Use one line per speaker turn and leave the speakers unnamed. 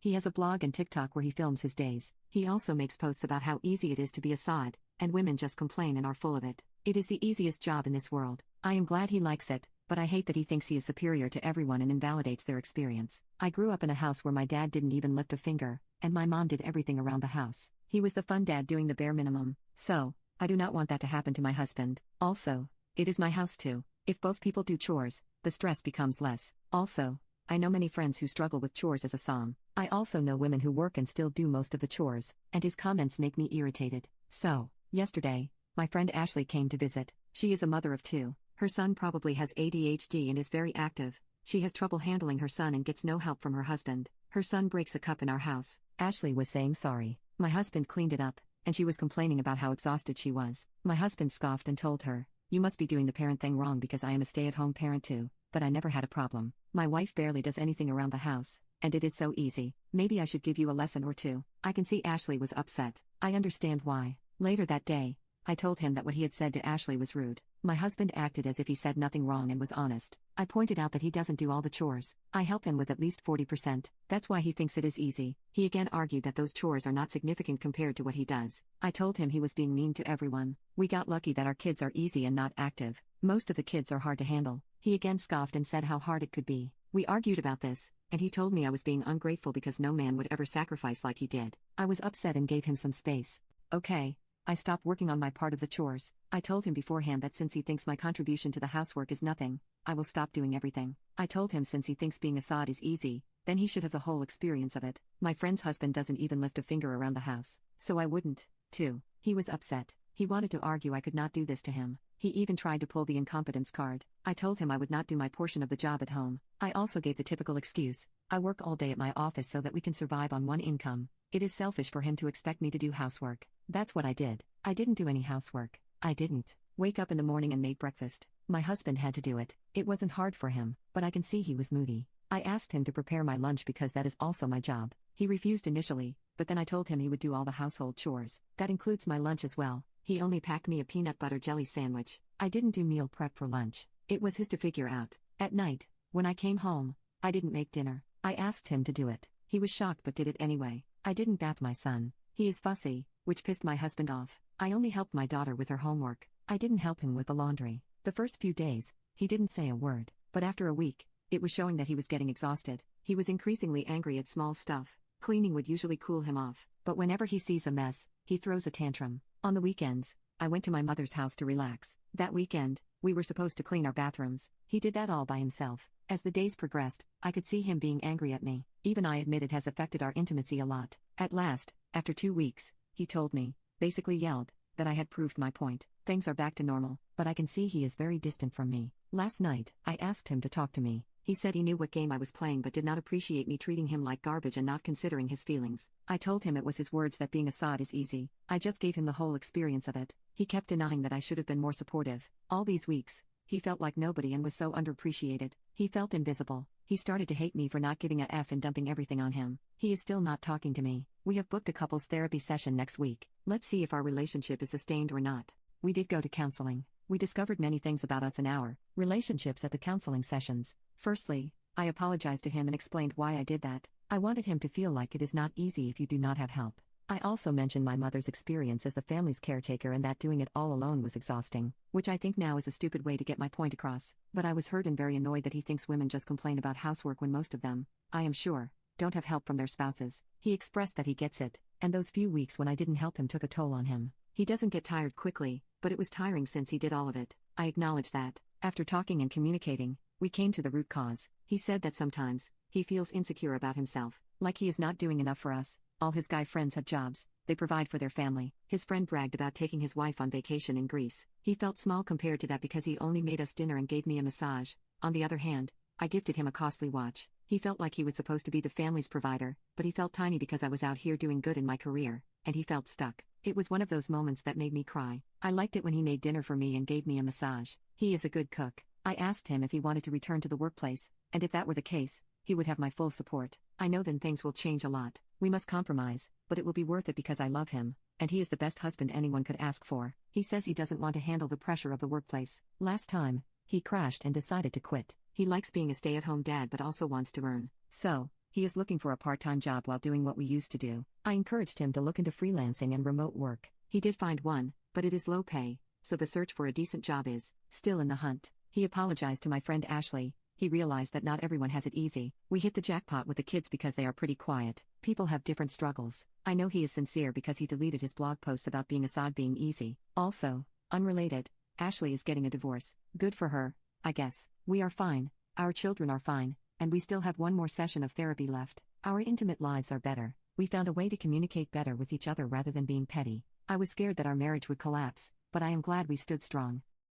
He has a blog and TikTok where he films his days. He also makes posts about how easy it is to be a sod, and women just complain and are full of it. It is the easiest job in this world. I am glad he likes it, but I hate that he thinks he is superior to everyone and invalidates their experience. I grew up in a house where my dad didn't even lift a finger, and my mom did everything around the house. He was the fun dad doing the bare minimum, so I do not want that to happen to my husband. Also, it is my house too. If both people do chores, the stress becomes less. Also, I know many friends who struggle with chores as a som. I also know women who work and still do most of the chores, and his comments make me irritated. So, yesterday, my friend Ashley came to visit. She is a mother of two. Her son probably has ADHD and is very active. She has trouble handling her son and gets no help from her husband. Her son breaks a cup in our house. Ashley was saying sorry. My husband cleaned it up, and she was complaining about how exhausted she was. My husband scoffed and told her, "You must be doing the parent thing wrong because I am a stay-at-home parent too, but I never had a problem. My wife barely does anything around the house, and it is so easy. Maybe I should give you a lesson or two." I can see Ashley was upset. I understand why. Later that day, I told him that what he had said to Ashley was rude. My husband acted as if he said nothing wrong and was honest. I pointed out that he doesn't do all the chores. I help him with at least 40%. That's why he thinks it is easy. He again argued that those chores are not significant compared to what he does. I told him he was being mean to everyone. We got lucky that our kids are easy and not active. Most of the kids are hard to handle. He again scoffed and said how hard it could be. We argued about this, and he told me I was being ungrateful because no man would ever sacrifice like he did. I was upset and gave him some space. Okay. I stopped working on my part of the chores. I told him beforehand that since he thinks my contribution to the housework is nothing, I will stop doing everything. I told him since he thinks being a sod is easy, then he should have the whole experience of it. My friend's husband doesn't even lift a finger around the house, so I wouldn't, too. He was upset. He wanted to argue I could not do this to him. He even tried to pull the incompetence card. I told him I would not do my portion of the job at home. I also gave the typical excuse. I work all day at my office so that we can survive on one income. It is selfish for him to expect me to do housework. That's what I did. I didn't do any housework. I didn't wake up in the morning and make breakfast. My husband had to do it. It wasn't hard for him, but I can see he was moody. I asked him to prepare my lunch because that is also my job. He refused initially, but then I told him he would do all the household chores. That includes my lunch as well. He only packed me a peanut butter jelly sandwich. I didn't do meal prep for lunch. It was his to figure out. At night, when I came home, I didn't make dinner. I asked him to do it. He was shocked but did it anyway. I didn't bath my son. He is fussy, which pissed my husband off. I only helped my daughter with her homework. I didn't help him with the laundry. The first few days, he didn't say a word, but after a week, it was showing that he was getting exhausted. He was increasingly angry at small stuff. Cleaning would usually cool him off, but whenever he sees a mess, he throws a tantrum. On the weekends, I went to my mother's house to relax. That weekend, we were supposed to clean our bathrooms. He did that all by himself. As the days progressed, I could see him being angry at me. Even I admit it has affected our intimacy a lot. At last, after 2 weeks, he told me, basically yelled, that I had proved my point. Things are back to normal, but I can see he is very distant from me. Last night, I asked him to talk to me. He said he knew what game I was playing but did not appreciate me treating him like garbage and not considering his feelings. I told him it was his words that being a sod is easy. I just gave him the whole experience of it. He kept denying that I should have been more supportive. All these weeks, he felt like nobody and was so underappreciated. He felt invisible. He started to hate me for not giving a F and dumping everything on him. He is still not talking to me. We have booked a couples therapy session next week. Let's see if our relationship is sustained or not. We did go to counseling. We discovered many things about us and our relationships at the counseling sessions. Firstly, I apologized to him and explained why I did that. I wanted him to feel like it is not easy if you do not have help. I also mentioned my mother's experience as the family's caretaker and that doing it all alone was exhausting, which I think now is a stupid way to get my point across. But I was hurt and very annoyed that he thinks women just complain about housework when most of them, I am sure, don't have help from their spouses. He expressed that he gets it, and those few weeks when I didn't help him took a toll on him. He doesn't get tired quickly, but it was tiring since he did all of it. I acknowledge that. After talking and communicating, we came to the root cause. He said that sometimes, he feels insecure about himself, like he is not doing enough for us. All his guy friends have jobs, they provide for their family. His friend bragged about taking his wife on vacation in Greece. He felt small compared to that because he only made us dinner and gave me a massage. On the other hand, I gifted him a costly watch. He felt like he was supposed to be the family's provider, but he felt tiny because I was out here doing good in my career, and he felt stuck. It was one of those moments that made me cry. I liked it when he made dinner for me and gave me a massage. He is a good cook. I asked him if he wanted to return to the workplace, and if that were the case, he would have my full support. I know then things will change a lot. We must compromise, but it will be worth it because I love him, and he is the best husband anyone could ask for. He says he doesn't want to handle the pressure of the workplace. Last time, he crashed and decided to quit. He likes being a stay-at-home dad but also wants to earn. So, He is looking for a part-time job while doing what we used to do. I encouraged him to look into freelancing and remote work. He did find one, but it is low pay, so the search for a decent job is still in the hunt. He apologized to my friend Ashley. He realized that not everyone has it easy. We hit the jackpot with the kids because they are pretty quiet. People have different struggles. I know he is sincere because he deleted his blog posts about being a sod being easy. Also, unrelated, Ashley is getting a divorce. Good for her, I guess. We are fine. Our children are fine, and we still have one more session of therapy left. Our intimate lives are better. We found a way to communicate better with each other rather than being petty. I was scared that our marriage would collapse, but I am glad we stood strong.